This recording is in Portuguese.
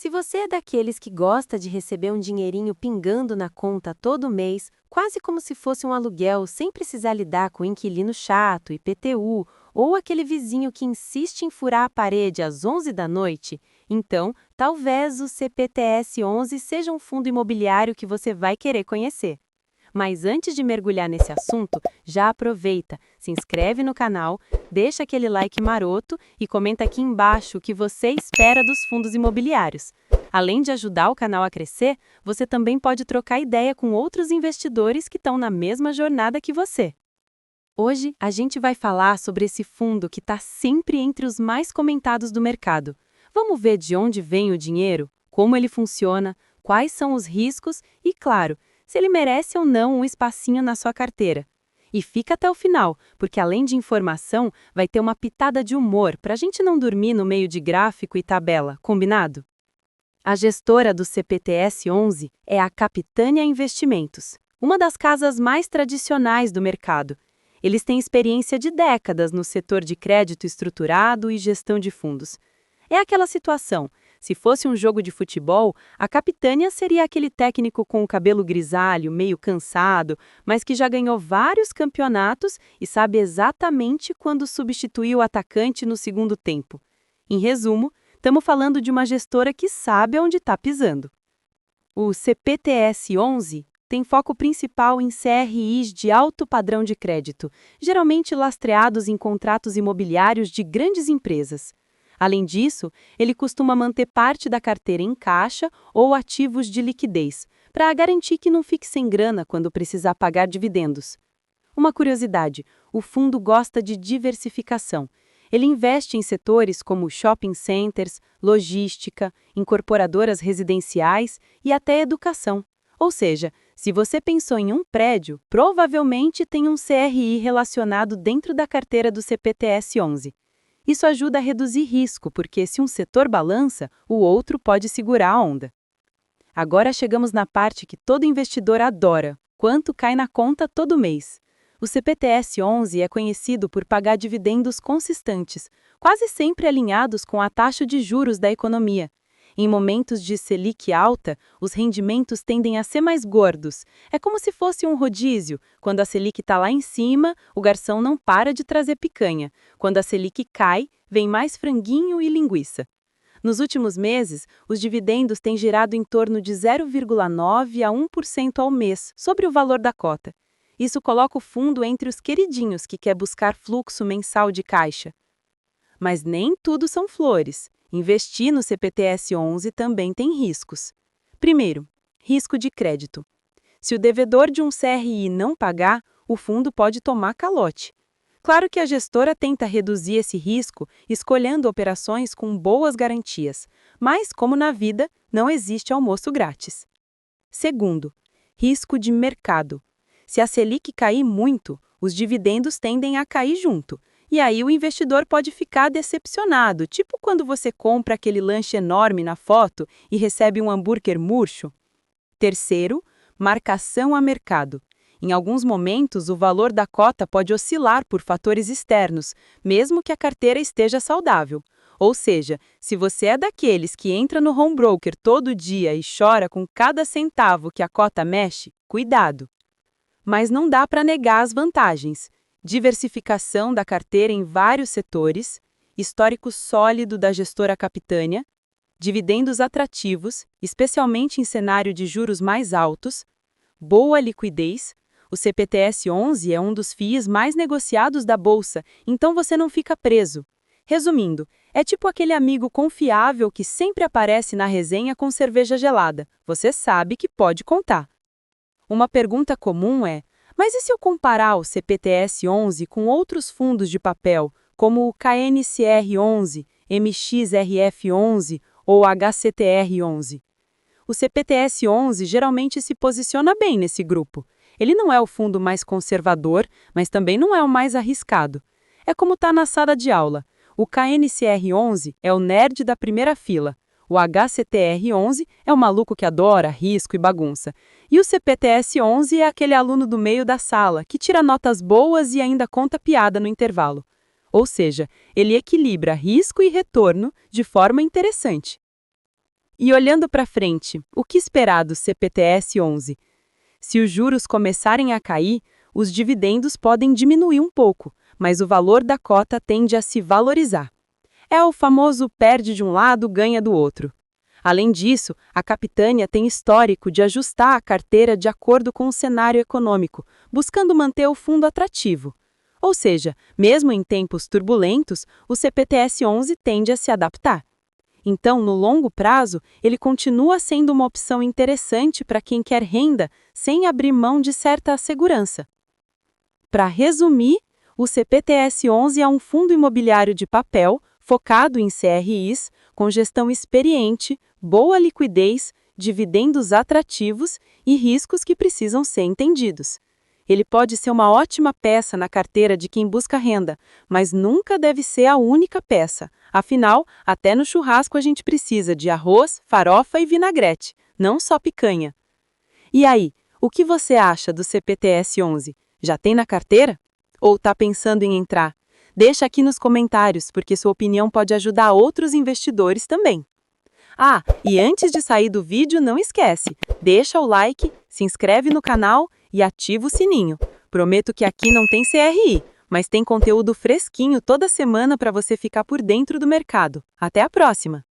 Se você é daqueles que gosta de receber um dinheirinho pingando na conta todo mês, quase como se fosse um aluguel, sem precisar lidar com inquilino chato, IPTU, ou aquele vizinho que insiste em furar a parede às 11 da noite, então talvez o CPTS-11 seja um fundo imobiliário que você vai querer conhecer. Mas antes de mergulhar nesse assunto, já aproveita, se inscreve no canal, deixa aquele like maroto e comenta aqui embaixo o que você espera dos fundos imobiliários. Além de ajudar o canal a crescer, você também pode trocar ideia com outros investidores que estão na mesma jornada que você. Hoje, a gente vai falar sobre esse fundo que está sempre entre os mais comentados do mercado. Vamos ver de onde vem o dinheiro, como ele funciona, quais são os riscos e, claro, se ele merece ou não um espacinho na sua carteira. E fica até o final, porque além de informação, vai ter uma pitada de humor para a gente não dormir no meio de gráfico e tabela, combinado? A gestora do CPTS-11 é a Capitânia Investimentos, uma das casas mais tradicionais do mercado. Eles têm experiência de décadas no setor de crédito estruturado e gestão de fundos. É aquela situação. Se fosse um jogo de futebol, a Capitânia seria aquele técnico com o cabelo grisalho, meio cansado, mas que já ganhou vários campeonatos e sabe exatamente quando substituir o atacante no segundo tempo. Em resumo, estamos falando de uma gestora que sabe onde está pisando. O CPTS-11 tem foco principal em CRIs de alto padrão de crédito, geralmente lastreados em contratos imobiliários de grandes empresas. Além disso, ele costuma manter parte da carteira em caixa ou ativos de liquidez, para garantir que não fique sem grana quando precisar pagar dividendos. Uma curiosidade, o fundo gosta de diversificação. Ele investe em setores como shopping centers, logística, incorporadoras residenciais e até educação. Ou seja, se você pensou em um prédio, provavelmente tem um CRI relacionado dentro da carteira do CPTS-11. Isso ajuda a reduzir risco, porque se um setor balança, o outro pode segurar a onda. Agora chegamos na parte que todo investidor adora: quanto cai na conta todo mês. O CPTS-11 é conhecido por pagar dividendos consistentes, quase sempre alinhados com a taxa de juros da economia. Em momentos de Selic alta, os rendimentos tendem a ser mais gordos. É como se fosse um rodízio. Quando a Selic está lá em cima, o garçom não para de trazer picanha. Quando a Selic cai, vem mais franguinho e linguiça. Nos últimos meses, os dividendos têm girado em torno de 0,9% a 1% ao mês, sobre o valor da cota. Isso coloca o fundo entre os queridinhos que quer buscar fluxo mensal de caixa. Mas nem tudo são flores. Investir no CPTS-11 também tem riscos. Primeiro, risco de crédito. Se o devedor de um CRI não pagar, o fundo pode tomar calote. Claro que a gestora tenta reduzir esse risco escolhendo operações com boas garantias, mas, como na vida, não existe almoço grátis. Segundo, risco de mercado. Se a Selic cair muito, os dividendos tendem a cair junto. E aí o investidor pode ficar decepcionado, tipo quando você compra aquele lanche enorme na foto e recebe um hambúrguer murcho. Terceiro, marcação a mercado. Em alguns momentos, o valor da cota pode oscilar por fatores externos, mesmo que a carteira esteja saudável. Ou seja, se você é daqueles que entra no home broker todo dia e chora com cada centavo que a cota mexe, cuidado. Mas não dá para negar as vantagens. Diversificação da carteira em vários setores, histórico sólido da gestora Capitânia, dividendos atrativos, especialmente em cenário de juros mais altos, boa liquidez. O CPTS-11 é um dos FIIs mais negociados da Bolsa, então você não fica preso. Resumindo, é tipo aquele amigo confiável que sempre aparece na resenha com cerveja gelada. Você sabe que pode contar. Uma pergunta comum é: mas e se eu comparar o CPTS-11 com outros fundos de papel, como o KNCR-11, MXRF-11 ou HCTR-11? O CPTS-11 geralmente se posiciona bem nesse grupo. Ele não é o fundo mais conservador, mas também não é o mais arriscado. É como tá na sala de aula. O KNCR-11 é o nerd da primeira fila. O HCTR-11 é o maluco que adora risco e bagunça. E o CPTS-11 é aquele aluno do meio da sala, que tira notas boas e ainda conta piada no intervalo. Ou seja, ele equilibra risco e retorno de forma interessante. E olhando para frente, o que esperar do CPTS-11? Se os juros começarem a cair, os dividendos podem diminuir um pouco, mas o valor da cota tende a se valorizar. É o famoso perde de um lado, ganha do outro. Além disso, a Capitânia tem histórico de ajustar a carteira de acordo com o cenário econômico, buscando manter o fundo atrativo. Ou seja, mesmo em tempos turbulentos, o CPTS-11 tende a se adaptar. Então, no longo prazo, ele continua sendo uma opção interessante para quem quer renda sem abrir mão de certa segurança. Para resumir, o CPTS-11 é um fundo imobiliário de papel focado em CRIs, com gestão experiente, boa liquidez, dividendos atrativos e riscos que precisam ser entendidos. Ele pode ser uma ótima peça na carteira de quem busca renda, mas nunca deve ser a única peça. Afinal, até no churrasco a gente precisa de arroz, farofa e vinagrete, não só picanha. E aí, o que você acha do CPTS-11? Já tem na carteira? Ou está pensando em entrar? Deixa aqui nos comentários, porque sua opinião pode ajudar outros investidores também. Ah, e antes de sair do vídeo, não esquece, deixa o like, se inscreve no canal e ativa o sininho. Prometo que aqui não tem CRI, mas tem conteúdo fresquinho toda semana para você ficar por dentro do mercado. Até a próxima!